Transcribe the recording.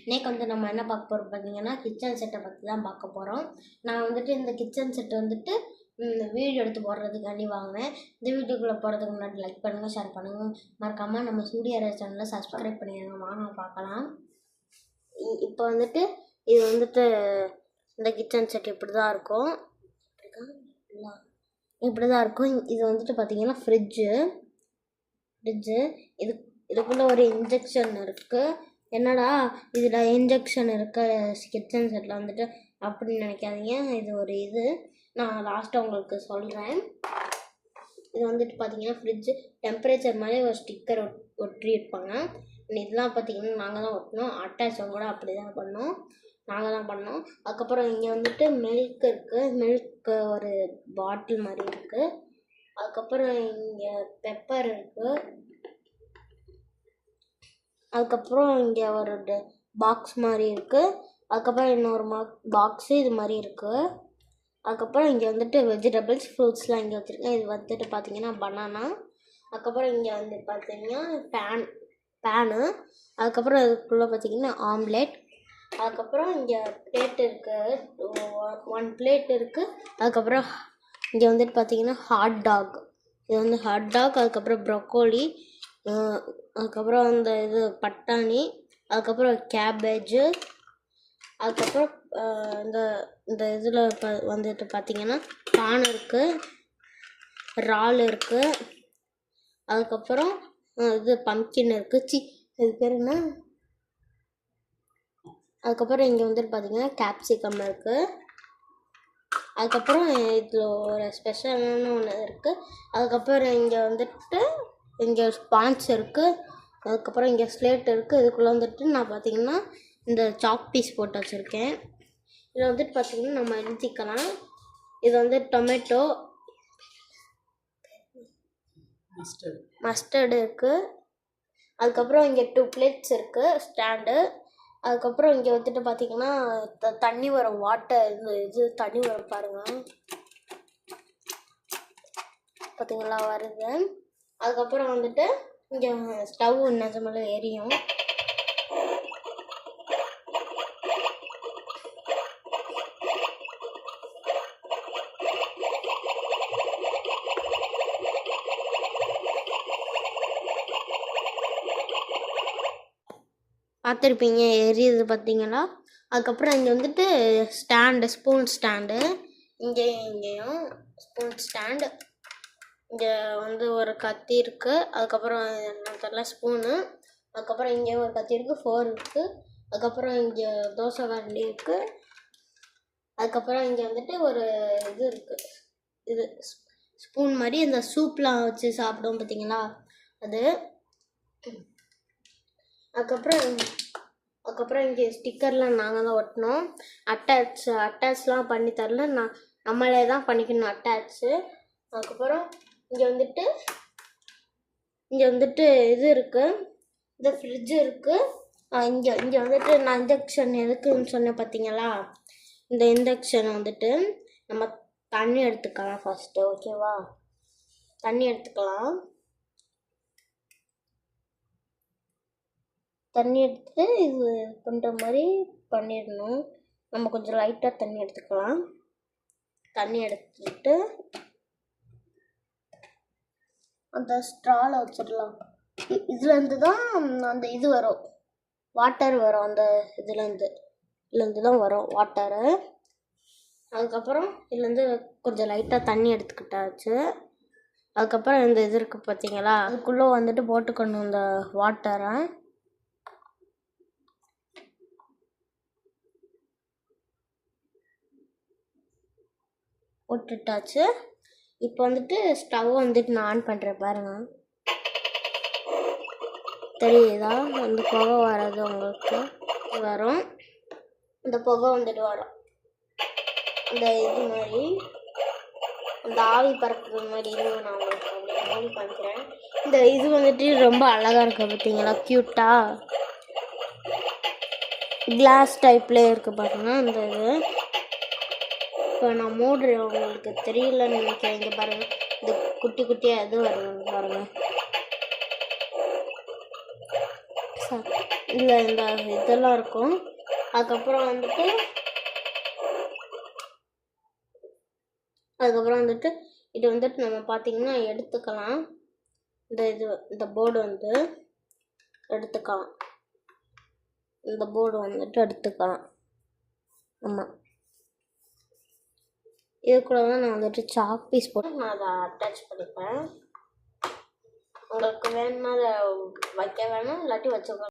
இன்னைக்கு வந்து நம்ம என்ன பார்க்க போகிறோம் பார்த்தீங்கன்னா கிச்சன் செட்டை பற்றி தான் பார்க்க போகிறோம். நான் வந்துட்டு இந்த கிச்சன் செட்டை வந்துட்டு வீடியோ எடுத்து போடுறதுக்காண்டி வாங்கினேன். இந்த வீடியோக்குள்ளே போகிறதுக்கு முன்னாடி லைக் பண்ணுங்கள், ஷேர் பண்ணுங்கள், மறக்காமல் நம்ம சூர்யா சேனலில் சப்ஸ்கிரைப் பண்ணிடுங்க. வாங்க பார்க்கலாம். இப்போ வந்துட்டு இது வந்துட்டு இந்த கிச்சன் செட் இப்படி தான் இருக்கும். இது வந்துட்டு பார்த்தீங்கன்னா ஃப்ரிட்ஜு இதுக்குள்ளே ஒரு இன்ஜெக்ஷன் இருக்குது. என்னடா இதில் இன்ஜெக்ஷன் இருக்க கிச்சன் செட்டில் வந்துட்டு அப்படின்னு நினைக்காதீங்க. இது ஒரு நான் லாஸ்ட்டாக உங்களுக்கு சொல்கிறேன். இது வந்துட்டு பார்த்தீங்கன்னா ஃப்ரிட்ஜு டெம்பரேச்சர் மாதிரி ஒரு ஸ்டிக்கர் ஒட்டி இருப்பாங்க. இதெல்லாம் பார்த்தீங்கன்னா நாங்கள் தான் ஒட்டினோம். அட்டாச்சும் கூட அப்படி தான் நாங்கள் தான் பண்ணோம். அதுக்கப்புறம் இங்கே வந்துட்டு மில்க் இருக்குது. மில்க்கு ஒரு பாட்டில் மாதிரி இருக்குது. அதுக்கப்புறம் இங்கே பெப்பர் இருக்குது. அதுக்கப்புறம் இங்கே ஒரு பாக்ஸ் மாதிரி இருக்குது. அதுக்கப்புறம் இன்னொரு பாக்ஸு இது மாதிரி இருக்குது. அதுக்கப்புறம் இங்கே வந்துட்டு வெஜிடபிள்ஸ் ஃப்ரூட்ஸ்லாம் இங்கே வச்சுருக்கேன். இது வந்துட்டு பார்த்தீங்கன்னா பனானா. அதுக்கப்புறம் இங்கே வந்து பார்த்தீங்கன்னா பேனு. அதுக்கப்புறம் இதுக்குள்ளே பார்த்தீங்கன்னா ஆம்லேட். அதுக்கப்புறம் இங்கே பிளேட் இருக்குது, 1 பிளேட் இருக்குது. அதுக்கப்புறம் இங்கே வந்துட்டு பார்த்தீங்கன்னா ஹாட் டாக். இது வந்து ஹாட் டாக். அதுக்கப்புறம் ப்ரொக்கோலி. அதுக்கப்புறம் அந்த பட்டாணி. அதுக்கப்புறம் கேபேஜு. அதுக்கப்புறம் இந்த இதில் வந்துட்டு பார்த்தீங்கன்னா கார்ன் இருக்குது, இறால் இருக்குது. அதுக்கப்புறம் பம்ப்கின் இருக்குது. இது பேர் என்ன? அதுக்கப்புறம் இங்கே வந்துட்டு பார்த்தீங்கன்னா கேப்சிகம் இருக்குது. அதுக்கப்புறம் இதில் ஒரு ஸ்பெஷலான ஒன்று இருக்குது. அதுக்கப்புறம் இங்கே ஸ்பான்ஸ் இருக்குது. அதுக்கப்புறம் இங்கே ஸ்லேட் இருக்குது. இதுக்குள்ளே வந்துட்டு நான் பார்த்தீங்கன்னா இந்த சாக் பீஸ் போட்டு வச்சுருக்கேன். இதில் வந்துட்டு பார்த்தீங்கன்னா நம்ம எழுதிக்கலாம். இது வந்து டொமேட்டோ, மஸ்டர்டு இருக்குது. அதுக்கப்புறம் இங்கே 2 பிளேட்ஸ் இருக்குது, ஸ்டாண்டு. அதுக்கப்புறம் இங்கே வந்துட்டு பார்த்தீங்கன்னா தண்ணி வரும், வாட்டர் தண்ணி வரும் பாருங்கள், பார்த்தீங்களா வருது. அதுக்கப்புறம் வந்துட்டு இங்கே ஸ்டவ் நிஜமால எரியும். பார்த்துருப்பீங்க எரியுது பார்த்தீங்களா. அதுக்கப்புறம் இங்கே வந்துட்டு ஸ்பூன் ஸ்டாண்டு. இங்கேயும் ஸ்பூன் ஸ்டாண்டு. இங்கே வந்து ஒரு கத்தி இருக்குது. அதுக்கப்புறம் என்ன ஸ்பூனு. அதுக்கப்புறம் இங்கே ஒரு கத்தி இருக்குது, 4 இருக்குது. அதுக்கப்புறம் இங்கே தோசை கரண்டி இருக்குது. அதுக்கப்புறம் இங்கே வந்துட்டு ஒரு இருக்குது, ஸ்பூன் மாதிரி இந்த சூப்லாம் வச்சு சாப்பிடுவோம் பார்த்தீங்களா அது. அதுக்கப்புறம் இங்கே ஸ்டிக்கர்லாம் நாங்கள் தான் ஒட்டினோம். அட்டாச்லாம் பண்ணி தரல, நம்மளே தான் பண்ணிக்கணும் அட்டாச்சு. அதுக்கப்புறம் இங்கே வந்துட்டு இருக்குது, இந்த ஃப்ரிட்ஜு இருக்குது. இங்கே வந்துட்டு நான் இன்ஜெக்ஷன் எதுக்குன்னு சொன்னேன் பார்த்தீங்களா. இந்த இன்ஜெக்ஷன் வந்துட்டு நம்ம தண்ணி எடுத்துக்கலாம் ஃபஸ்ட்டு, ஓகேவா. தண்ணி எடுத்துக்கலாம். தண்ணி எடுத்துட்டு இது பண்ணுற மாதிரி பண்ணிடணும். நம்ம கொஞ்சம் லைட்டாக தண்ணி எடுத்துக்கலாம். தண்ணி எடுத்துட்டு அந்த ஸ்ட்ராவில் வச்சிடலாம். இதுலேருந்து தான் அந்த வரும், வாட்டர் வரும். அந்த இதுலேருந்து தான் வரும் வாட்டரு. அதுக்கப்புறம் இதுலேருந்து கொஞ்சம் லைட்டாக தண்ணி எடுத்துக்கிட்டாச்சு. அதுக்கப்புறம் இந்த இருக்குது பார்த்தீங்களா, அதுக்குள்ளே வந்துட்டு போட்டுக்கணும் இந்த வாட்டரை. போட்டுட்டாச்சு. இப்போ வந்துட்டு ஸ்டவ் வந்துட்டு நான் ஆன் பண்ணுறேன் பாருங்கள், தெரியுதா அந்த புகை வர்றது உங்களுக்கு வரும். இந்த புகை வந்துட்டு வரும், இந்த மாதிரி அந்த ஆவி பறக்கிறது மாதிரி. நான் உங்களுக்கு அப்படி பண்ணுறேன். இந்த வந்துட்டு ரொம்ப அழகாக இருக்குது பார்த்தீங்களா, க்யூட்டாக கிளாஸ் டைப்லேயே இருக்குது பாருங்கள் அந்த இப்போ நான் மூடுறேன், உங்களுக்கு தெரியலன்னு நினைக்கிறேன். இங்கே பாருங்கள், இந்த குட்டியாக வருங்க பாருங்கள். இல்லை இந்த இதெல்லாம் இருக்கும். அதுக்கப்புறம் வந்துட்டு இது வந்துட்டு நம்ம பார்த்திங்கன்னா எடுத்துக்கலாம். இந்த போர்டு வந்து எடுத்துக்கலாம். இந்த போர்டு வந்துட்டு எடுத்துக்கலாம். ஆமாம், இது கூட தான் நான் வந்துட்டு சாக் பீஸ் போட்டு நான் அதை அட்டாச் பண்ணிப்பேன். உங்களுக்கு வேணும்னா அதை வைக்க வேணும், இல்லாட்டி வச்சுக்கோங்க.